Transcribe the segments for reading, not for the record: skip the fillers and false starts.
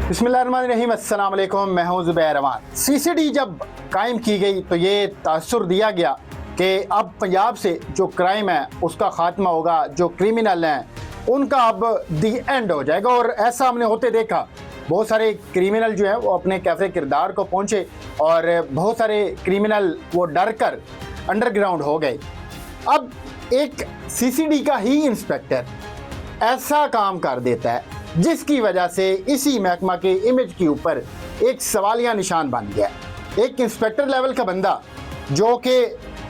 बिस्मिल्लाहिर्रहमानिर्रहीम, अस्सलाम वालेकुम। मैं हूं ज़ुबैर रवान। सीसीडी जब कायम की गई तो ये तासुर दिया गया कि अब पंजाब से जो क्राइम है उसका ख़ात्मा होगा, जो क्रिमिनल हैं उनका अब दी एंड हो जाएगा। और ऐसा हमने होते देखा। बहुत सारे क्रिमिनल जो हैं वो अपने कैफे किरदार को पहुँचे और बहुत सारे क्रिमिनल वो डर कर अंडरग्राउंड हो गए। अब एक सीसीडी का ही इंस्पेक्टर ऐसा काम कर देता है जिसकी वजह से इसी महकमा के इमेज के ऊपर एक सवालिया निशान बन गया। एक इंस्पेक्टर लेवल का बंदा जो कि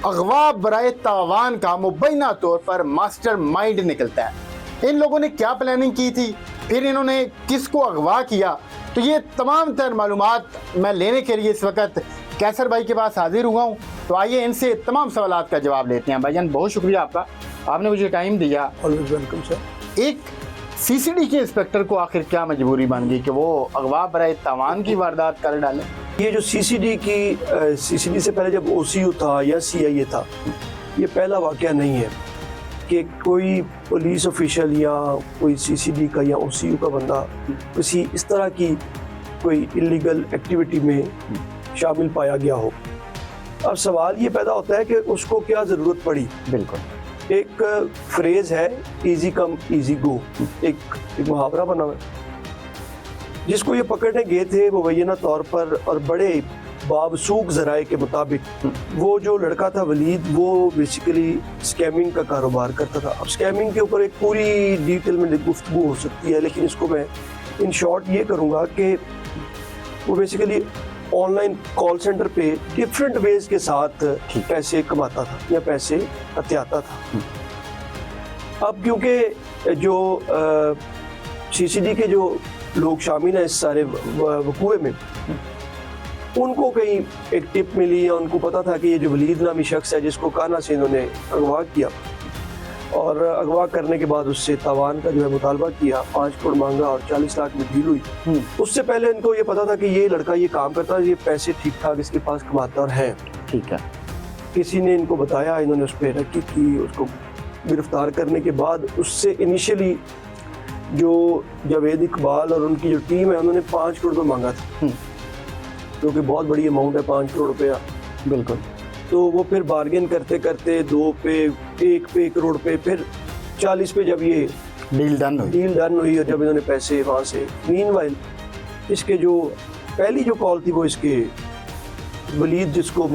अगवा बराए तावान का मुबैना तौर पर मास्टर माइंड निकलता है। इन लोगों ने क्या प्लानिंग की थी, फिर इन्होंने किसको अगवा किया, तो ये तमाम तर मालूमात मैं लेने के लिए इस वक्त कैसर भाई के पास हाजिर हुआ हूँ। तो आइए इनसे तमाम सवालात का जवाब लेते हैं। भाईजान बहुत शुक्रिया आपका, आपने मुझे टाइम दिया। Always welcome sir. एक सीसीडी के इंस्पेक्टर को आखिर क्या मजबूरी बन गई कि वो अगवा बराए तावान की वारदात कर डाले? ये जो सीसीडी से पहले जब ओसीयू था या सीआईए था, ये पहला वाकया नहीं है कि कोई पुलिस ऑफिशियल या कोई सीसीडी का या ओसीयू का बंदा किसी इस तरह की कोई इलीगल एक्टिविटी में शामिल पाया गया हो। अब सवाल ये पैदा होता है कि उसको क्या ज़रूरत पड़ी। बिल्कुल, एक फ्रेज है इजी कम इजी गो, एक मुहावरा बना हुआ है। जिसको ये पकड़ने गए थे मुबैना तौर पर और बड़े बावसूख ज़राए के मुताबिक वो जो लड़का था वलीद, वो बेसिकली स्कैमिंग का कारोबार करता था। अब स्कैमिंग के ऊपर एक पूरी डिटेल में गुफ्तगू हो सकती है, लेकिन इसको मैं इन शॉर्ट ये करूँगा कि वो बेसिकली ऑनलाइन कॉल सेंटर पे डिफरेंट वेज के साथ पैसे कमाता था या पैसे हथियाता था। अब क्योंकि जो सीसीडी के जो लोग शामिल हैं इस सारे वकूए में, उनको कहीं एक टिप मिली या उनको पता था कि ये जो वलीद नामी शख्स है जिसको काना से इन्होंने अगवा किया और अगवा करने के बाद उससे तावान का जो है मुतालबा किया, 5 करोड़ मांगा और 40 लाख में डील हुई। उससे पहले इनको ये पता था कि ये लड़का ये काम करता है, ये पैसे ठीक ठाक इसके पास कमाता और है। ठीक है। किसी ने इनको बताया, इन्होंने उस पर रखी की, उसको गिरफ्तार करने के बाद उससे इनिशियली जो जावेद इकबाल और उनकी जो टीम है उन्होंने 5 करोड़ रुपये मांगा था, जो कि बहुत बड़ी अमाउंट है 5 करोड़ रुपया। बिल्कुल। तो वो फिर बार्गेन करते करते 2 पे, 1 पे, 1 करोड़ पे, फिर 40 पे जब ये डील डन हुई और जब इन्होंने पैसे वहाँ से, मीनवाइल इसके जो पहली जो कॉल थी वो इसके वलीद जिसको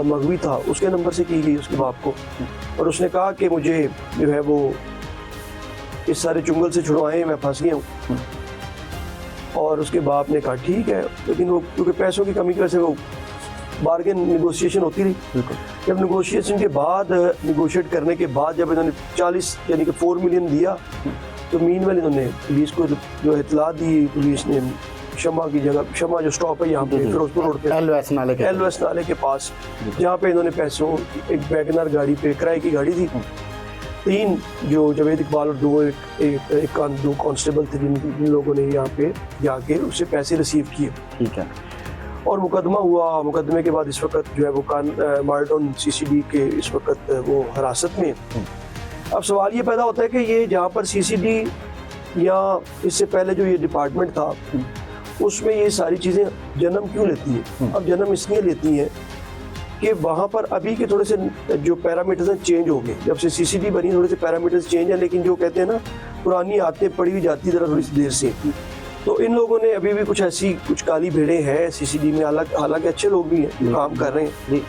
मगवी था उसके नंबर से की गई उसके बाप को, और उसने कहा कि मुझे जो है वो इस सारे चुंगल से छुड़वाएं, मैं फंस गया हूँ। और उसके बाप ने कहा ठीक है, लेकिन वो क्योंकि पैसों की कमी की वजह से वो बार्गेन निगोशिएशन होती रही। जब निगोशिएशन के बाद निगोशिएट करने के बाद जब इन्होंने 40 यानी कि 4 मिलियन दिया, तो मीनवेल इन्होंने पुलिस को जो इतला दी, पुलिस ने शमा की जगह, शमा जो स्टॉप है यहाँ पे फिरोजपुर रोड पे एलओएस नाले के पास, जहाँ पे इन्होंने पैसों, एक वैगनर गाड़ी पे, किराए की गाड़ी थी, 3 जो जावेद इकबाल और 2 कांस्टेबल थे जिन लोगों ने यहाँ पे जाके उससे पैसे रिसीव किए। ठीक है। और मुकदमा हुआ। मुकदमे के बाद इस वक्त जो है वो मार्डन सीसीडी के इस वक्त वो हिरासत में। अब सवाल ये पैदा होता है कि ये जहाँ पर सीसीडी या इससे पहले जो ये डिपार्टमेंट था उसमें ये सारी चीज़ें जन्म क्यों लेती हैं? अब जन्म इसलिए लेती हैं कि वहाँ पर अभी के थोड़े से जो पैरामीटर्स हैं चेंज हो गए। जब से सीसीडी बनी थोड़े से पैरामीटर्स चेंज हैं, लेकिन जो कहते हैं ना पुरानी आदतें पड़ी हुई जाती है थोड़ी सी देर से। तो इन लोगों ने अभी भी कुछ काली भेड़ें हैं सीसीडी में, हालांकि अच्छे लोग भी हैं जो काम कर रहे हैं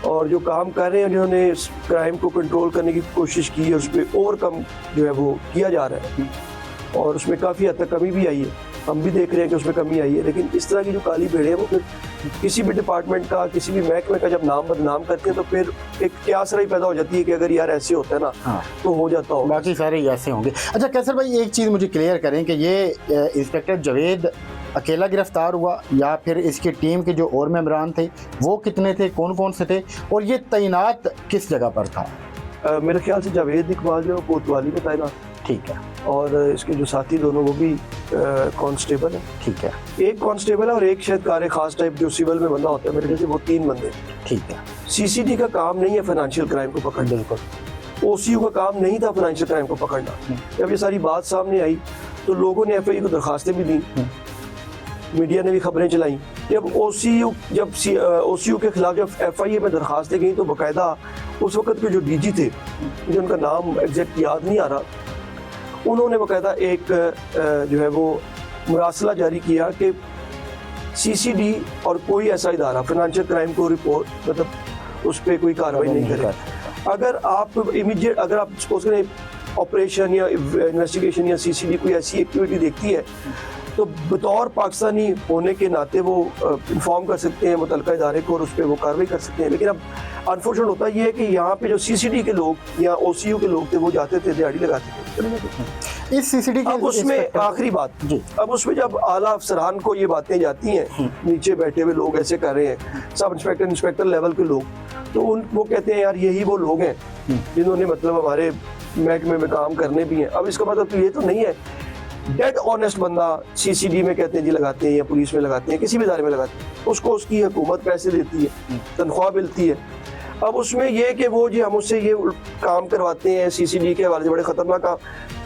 और जो काम कर रहे हैं, जिन्होंने क्राइम को कंट्रोल करने की कोशिश की और उस पर ओवरकम जो है वो किया जा रहा है और उसमें काफ़ी हद तक कमी भी आई है। हम भी देख रहे हैं कि उसमें कमी आई है, लेकिन इस तरह की जो काली भेड़ें हैं वो फिर किसी भी डिपार्टमेंट का, किसी भी महकमे का जब नाम बदनाम करते हैं तो फिर एक क्यास रही पैदा हो जाती है कि अगर यार ऐसे होता है ना तो हो जाता हो, बाकी सारे ऐसे होंगे। अच्छा कैसर भाई, एक चीज़ मुझे क्लियर करें कि ये इंस्पेक्टर जावेद अकेला गिरफ्तार हुआ या फिर इसकी टीम के जो और मेंबरान थे वो कितने थे, कौन कौन से थे, और ये तैनात किस जगह पर था? मेरे ख्याल से जावेद इकबाल जो कोतवाली में तैनात। ठीक है। और इसके जो साथी दोनों वो भी कांस्टेबल है। ठीक है। एक कांस्टेबल है और एक शायद कार खास टाइप जो सिविल में बंदा होता है, मेरे ख्याल से वो 3 बंदे। ठीक है। सीसीडी का काम नहीं है फाइनेंशियल क्राइम को पकड़ना। बिल्कुल। ओसीयू का काम नहीं था फाइनेंशियल क्राइम को पकड़ना। जब ये सारी बात सामने आई तो लोगों ने एफआईआर को दरखास्तें भी दी मीडिया ने भी खबरें चलाई। जब OCU के खिलाफ जब FIA में दरखास्तें गई तो बाकायदा उस वक्त के जो DG थे, मुझे उनका नाम एग्जैक्ट याद नहीं आ रहा, उन्होंने बाकायदा एक जो है वो मुरासला जारी किया कि CCD और कोई ऐसा इदारा फाइनेंशियल क्राइम को रिपोर्ट मतलब उस पर कोई कार्रवाई नहीं करे। अगर आप इमीडिएट अगर आप सपोज करें ऑपरेशन या इन्वेस्टिगेशन या CCD कोई ऐसी एक्टिविटी देखती है तो बतौर पाकिस्तानी होने के नाते वो इन्फॉर्म कर सकते हैं मुतल्लिका इदारे को और उस पर वो कार्रवाई कर सकते हैं। लेकिन अब अनफॉर्चुनेट होता ये है कि यहाँ पे जो CCD के लोग या OCU के लोग थे वो जाते थे, दिहाड़ी लगाते थे। इस CCD के अब उसमें आखिरी बात, अब उसमें जब आला अफसरान को ये बातें जाती हैं, नीचे बैठे हुए लोग ऐसे कर रहे हैं, सब इंस्पेक्टर लेवल के लोग, तो वो कहते हैं यार यही वो लोग हैं जिन्होंने मतलब हमारे महकमे में काम करने भी हैं। अब इसका मतलब तो ये तो नहीं है डेड ऑनेस्ट बंदा CCD में कहते हैं जी लगाते हैं या पुलिस में लगाते हैं, किसी भी इदारे में लगाते हैं, उसको उसकी हुकूमत पैसे देती है, तनख्वाह मिलती है। अब उसमें यह कि वो जी हम उससे ये काम करवाते हैं CCD के हवाले से बड़े खतरनाक काम,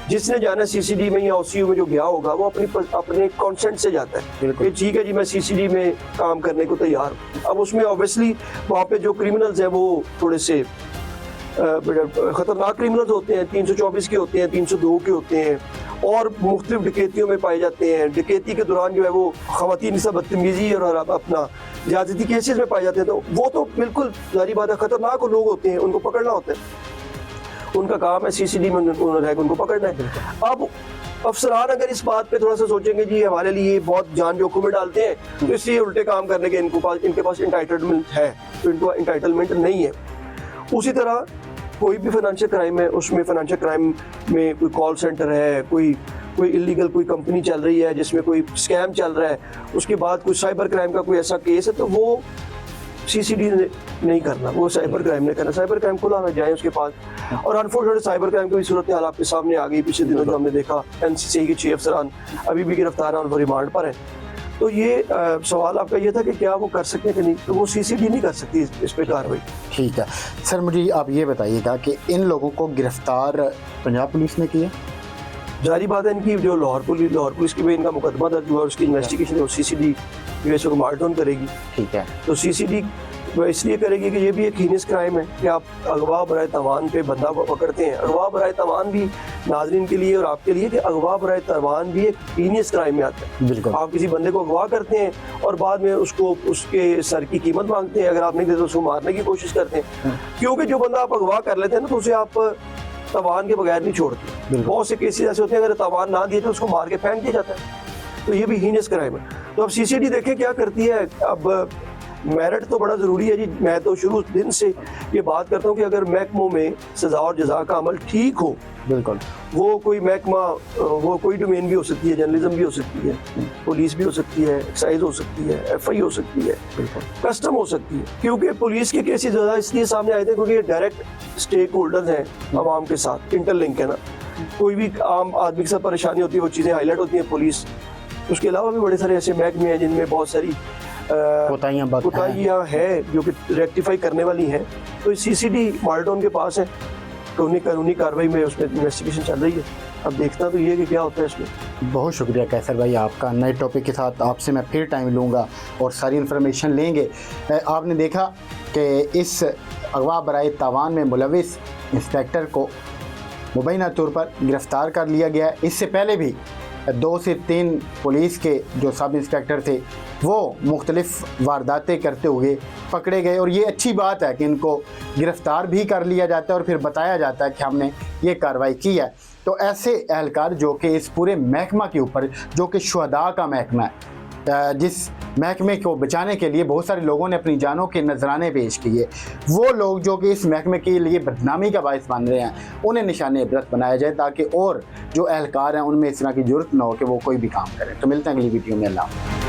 जिसने जाना CCD में या OCU में जो गया होगा वो अपने कॉन्सेंट से जाता है कि ठीक है जी मैं CCD में काम करने को तैयार हूँ। अब उसमें ऑब्वियसली वहाँ पे जो क्रिमिनल्स हैं वो थोड़े से खतरनाक क्रिमिनल्स होते हैं, 324 के होते हैं, 302 के होते हैं और मुख्तलिफ डकैतियों में पाए जाते हैं। डकैती के दौरान जो है वो ख़वातीन से बदतमीजी और अपना ज्यादती केसेस में पाए जाते हैं, तो वो तो बिल्कुल जारी बात है खतरनाक लोग होते हैं, उनको पकड़ना होता है, उनका काम है CCD में उनको पकड़ना है। अब अफसरान अगर इस बात पे थोड़ा सा सोचेंगे जी हमारे लिए बहुत जान जोखिम में डालते हैं तो इसलिए उल्टे काम करने के इनके पास इंटाइटलमेंट है, तो इनको इंटाइटलमेंट नहीं है। उसी तरह कोई भी फाइनेंशियल क्राइम है, उसमें फाइनेंशियल क्राइम में कोई कॉल सेंटर है, कोई इलीगल कोई कंपनी चल रही है जिसमें कोई स्कैम चल रहा है, उसके बाद कोई साइबर क्राइम का कोई ऐसा केस है तो वो CCD ने नहीं करना, वो साइबर क्राइम ने करना। साइबर क्राइम खुला ना जाए उसके पास। और अनफॉर्चुनेट साइबर क्राइम की भी सूरत हाल आपके सामने आ गई पिछले दिनों जो हमने देखा, NCCI के 6 अफसरान अभी भी गिरफ्तार हैं और वो रिमांड पर हैं। तो ये सवाल आपका ये था कि क्या वो कर सकते हैं कि नहीं, तो वो CCD नहीं कर सकती इस पर कार्रवाई। ठीक है सर, मुझे आप ये बताइएगा कि इन लोगों को गिरफ्तार पंजाब पुलिस ने किया? जारी बात है इनकी जो लाहौर पुलिस की भी इनका मुकदमा दर्ज हुआ, उसकी इन्वेस्टिगेशन है CCD वैसे को मार्टन करेगी। ठीक है, तो CCD इसलिए करेगी कि ये भी एक हीनियस क्राइम है कि आप अगवा बराए तवान पे बंदा पकड़ते हैं। अगवा बराए तवान भी नाजरीन के लिए और आपके लिए कि अगवा बराए तवान भी एक हीनियस क्राइम में आता है। बिल्कुल, आप किसी बंदे को अगवा करते हैं और बाद में उसको उसके सर की कीमत मांगते हैं, अगर आप नहीं देते तो उसको मारने की कोशिश करते हैं। क्योंकि जो बंदा आप अगवा कर लेते हैं ना तो उसे आप तवान के बगैर नहीं छोड़ते। बहुत से केसेस ऐसे होते हैं अगर तवान ना दिए तो उसको मार के फेंक दिया जाता है, तो ये भी हीनियस क्राइम है। तो अब CCD देखें क्या करती है। अब मेरिट तो बड़ा ज़रूरी है जी, मैं तो शुरू दिन से ये बात करता हूँ कि अगर महकमों में सज़ा और जज़ा का अमल ठीक हो, बिल्कुल, वो कोई महकमा वो कोई डोमेन भी हो सकती है, जर्नलिज्म भी हो सकती है, पुलिस भी हो सकती है, एक्साइज हो सकती है, FI हो सकती है, कस्टम हो सकती है। क्योंकि पुलिस के केसेस ज़्यादा इसलिए सामने आए थे क्योंकि डायरेक्ट स्टेक होल्डर्स हैं आवाम के साथ, इंटरलिंक है ना। कोई भी आम आदमी के साथ परेशानी होती है वो चीज़ें हाईलाइट होती हैं पुलिस। उसके अलावा भी बड़े सारे ऐसे महकमे हैं जिनमें बहुत सारी कोताहियाँ हैं जो कि रेक्टिफाई करने वाली हैं। तो CCD माल्टोन के पास है, कानूनी कार्रवाई में उसमें इन्वेस्टिगेशन चल रही है। अब देखना तो ये है कि क्या होता है इसमें। बहुत शुक्रिया कैसर भाई आपका। नए टॉपिक के साथ आपसे मैं फिर टाइम लूँगा और सारी इन्फॉर्मेशन लेंगे। आपने देखा कि इस अगवा बराए तावान में मुलविस इंस्पेक्टर को मुबैना तौर पर गिरफ़्तार कर लिया गया है। इससे पहले भी 2 से 3 पुलिस के जो सब इंस्पेक्टर थे वो मुख्तलिफ वारदातें करते हुए पकड़े गए, और ये अच्छी बात है कि इनको गिरफ़्तार भी कर लिया जाता है और फिर बताया जाता है कि हमने ये कार्रवाई की है। तो ऐसे एहलकार जो कि इस पूरे महकमा के ऊपर, जो कि शुहदा का महकमा है, जिस महकमे को बचाने के लिए बहुत सारे लोगों ने अपनी जानों के नजराने पेश किए, वो लोग जो कि इस महकमे के लिए बदनामी का बायस बन रहे हैं, उन्हें निशाने इबरत बनाया जाए ताकि और जो एहलकार हैं उनमें इस तरह की जरूरत ना हो कि वो कोई भी काम करें। तो मिलते हैं अगली वीडियो में। अल्लाह।